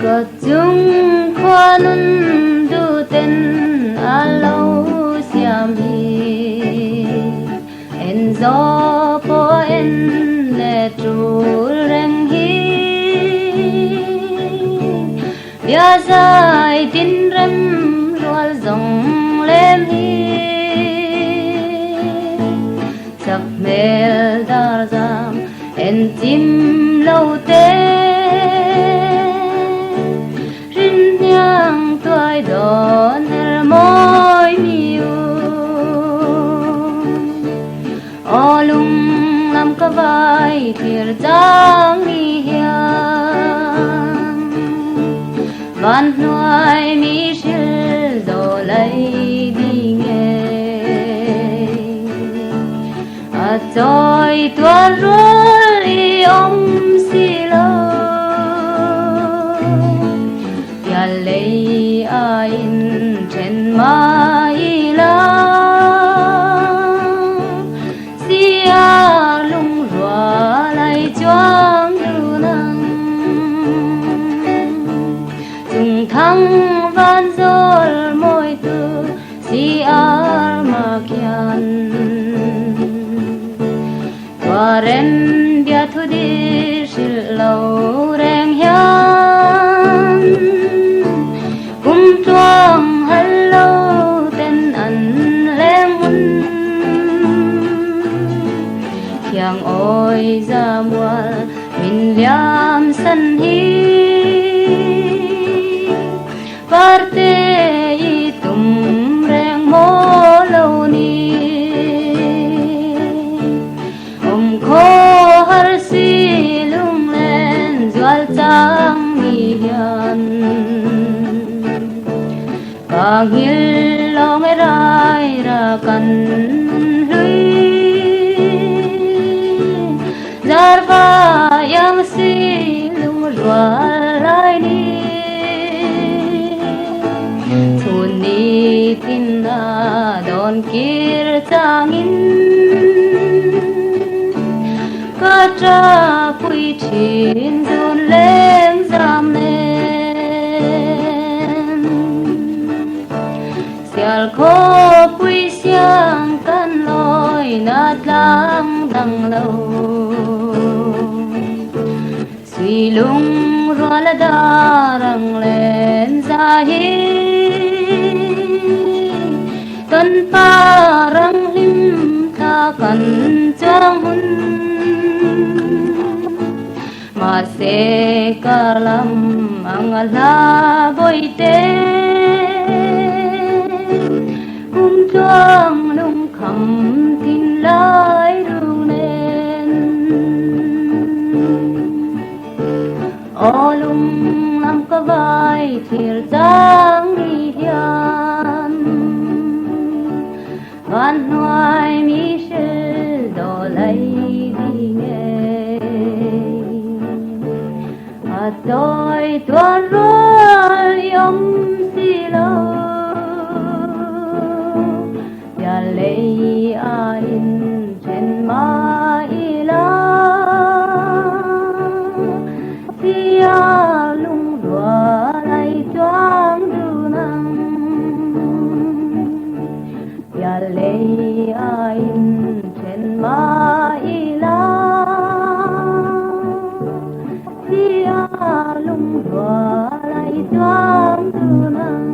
có chung khoa nun du tên a lâu xiêm hi en gió po en le tru reng hi bia dài tin rem rual dòng lem hi sắc mel dar zam en tim lâu te rin nhang tuai đón her môi miu o lung lam ka vai thir giang ni hiang van nuai mi shil do lai đi nghe a choi tua rul i si lo ya lei a in trên mai la si a lung rua lai choang du nang chung thăng van zol môi tu si a ma kian tua ren bia thu di shil lâu reng hian kum tuang hello ten an lem mun khiang oi ra mual min liam san hi parte i tum reng mo lâu ni kho har si lung len zual chang ni hian ka hil lo me rai ra kan lui zar va yang si lung rual lai ni chun ni tin na don kir changin tra pui chin dun leng zam nen sial kho pui siang kan loi nat lang dang lâu suy lung roa darang len za hi kan parang lim ta kan chang hun masih kalam angala boite tuang nung kham tin lai rung nen olum lam ka vai thir giang ni hian van nuai mi shil do lai đi nghe tôi tuan rual yom si lo ya lei a in trên mai la si a lung rua lai choang du nang ya lei a in trên mai la lung rua lai choang du nang